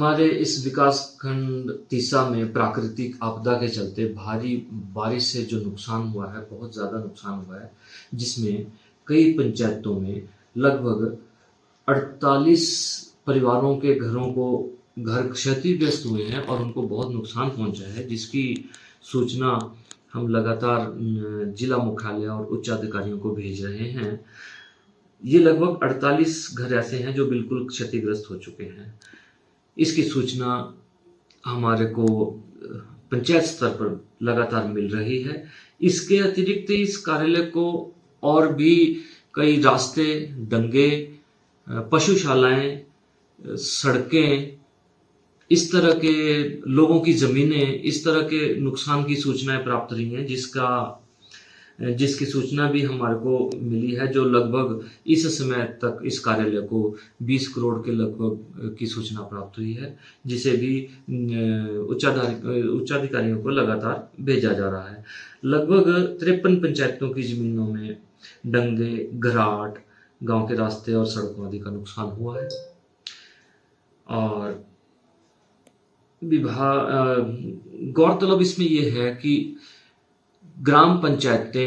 हमारे इस विकास खंड तीसा में प्राकृतिक आपदा के चलते भारी बारिश से जो नुकसान हुआ है, बहुत ज़्यादा नुकसान हुआ है, जिसमें कई पंचायतों में लगभग 48 परिवारों के घरों को घर क्षतिग्रस्त हुए हैं और उनको बहुत नुकसान पहुंचा है, जिसकी सूचना हम लगातार जिला मुख्यालय और उच्च अधिकारियों को भेज रहे हैं। ये लगभग 48 घर ऐसे हैं जो बिल्कुल क्षतिग्रस्त हो चुके हैं। इसकी सूचना हमारे को पंचायत स्तर पर लगातार मिल रही है। इसके अतिरिक्त इस कार्यालय को और भी कई रास्ते, डंगे, पशुशालाएं, सड़कें, इस तरह के लोगों की ज़मीनें, इस तरह के नुकसान की सूचनाएं प्राप्त रही हैं, जिसकी सूचना भी हमारे को मिली है, जो लगभग इस समय तक इस कार्यालय को 20 करोड़ के लगभग की सूचना प्राप्त हुई है, जिसे भी उच्चाधिकारियों को लगातार भेजा जा रहा है। लगभग 53 पंचायतों की ज़मीनों में डंगे, घराट, गांव के रास्ते और सड़कों आदि का नुकसान हुआ है। और गौरतलब इसमें यह है कि ग्राम पंचायतों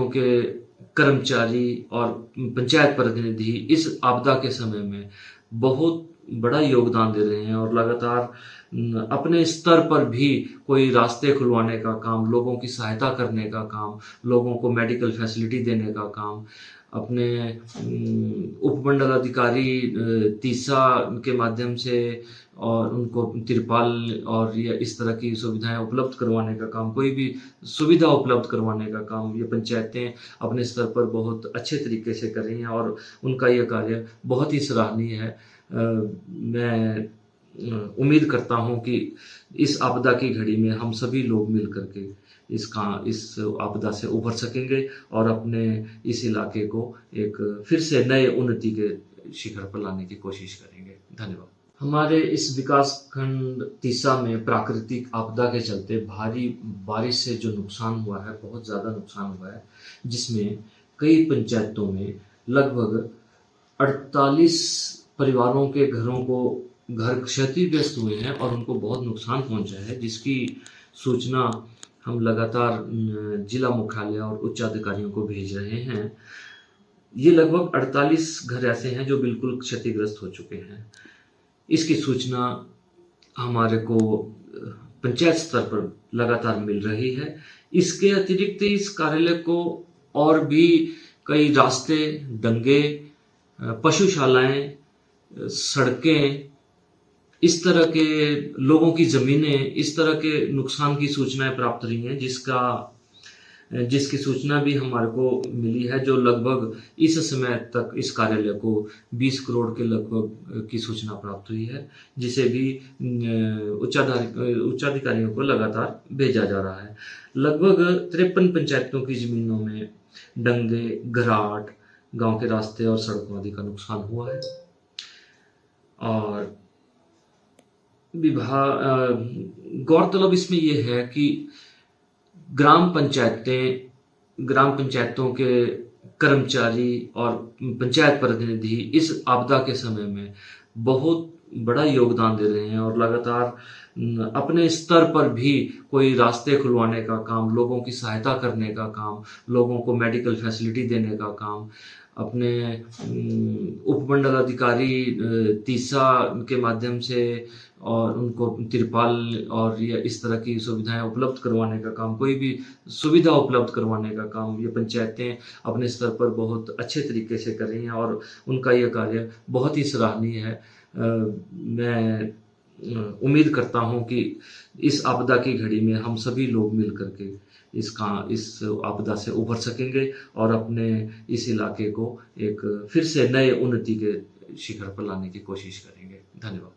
के कर्मचारी और पंचायत प्रतिनिधि इस आपदा के समय में बहुत बड़ा योगदान दे रहे हैं और लगातार अपने स्तर पर भी कोई रास्ते खुलवाने का काम, लोगों की सहायता करने का काम, लोगों को मेडिकल फैसिलिटी देने का काम, अपने उपमंडल अधिकारी तीसा के माध्यम से और उनको तिरपाल और या इस तरह की सुविधाएं उपलब्ध करवाने का काम, कोई भी सुविधा उपलब्ध करवाने का काम ये पंचायतें अपने स्तर पर बहुत अच्छे तरीके से कर रही हैं और उनका ये कार्य बहुत ही सराहनीय है। मैं उम्मीद करता हूं कि इस आपदा की घड़ी में हम सभी लोग मिल करके इस आपदा से उभर सकेंगे और अपने इस इलाके को एक फिर से नए उन्नति के शिखर पर लाने की कोशिश करेंगे। धन्यवाद। हमारे इस विकास खंड तीसा में प्राकृतिक आपदा के चलते भारी बारिश से जो नुकसान हुआ है, बहुत ज़्यादा नुकसान हुआ है, जिसमें कई पंचायतों में लगभग 48 परिवारों के घरों को घर क्षतिग्रस्त हुए हैं और उनको बहुत नुकसान पहुंचा है, जिसकी सूचना हम लगातार जिला मुख्यालय और उच्च अधिकारियों को भेज रहे हैं। ये लगभग 48 घर ऐसे हैं जो बिल्कुल क्षतिग्रस्त हो चुके हैं। इसकी सूचना हमारे को पंचायत स्तर पर लगातार मिल रही है। इसके अतिरिक्त इस कार्यालय को और भी कई रास्ते, डंगे, पशुशालाएं, सड़कें, इस तरह के लोगों की ज़मीनें, इस तरह के नुकसान की सूचनाएं प्राप्त रही हैं, जिसकी सूचना भी हमारे को मिली है, जो लगभग इस समय तक इस कार्यालय को 20 करोड़ के लगभग की सूचना प्राप्त हुई है, जिसे भी उच्चाधिकारियों को लगातार भेजा जा रहा है। लगभग 53 पंचायतों की ज़मीनों में डंगे, घराट, गांव के रास्ते और सड़कों आदि का नुकसान हुआ है। और गौरतलब इसमें यह है कि ग्राम पंचायतों के कर्मचारी और पंचायत प्रतिनिधि इस आपदा के समय में बहुत बड़ा योगदान दे रहे हैं और लगातार अपने स्तर पर भी कोई रास्ते खुलवाने का काम, लोगों की सहायता करने का काम, लोगों को मेडिकल फैसिलिटी देने का काम, अपने उपमंडल अधिकारी तीसा के माध्यम से और उनको तिरपाल और या इस तरह की सुविधाएं उपलब्ध करवाने का काम, कोई भी सुविधा उपलब्ध करवाने का काम ये पंचायतें अपने स्तर पर बहुत अच्छे तरीके से कर रही हैं और उनका ये कार्य बहुत ही सराहनीय है। मैं उम्मीद करता हूं कि इस आपदा की घड़ी में हम सभी लोग मिल करके इस आपदा से उभर सकेंगे और अपने इस इलाके को एक फिर से नए उन्नति के शिखर पर लाने की कोशिश करेंगे। धन्यवाद।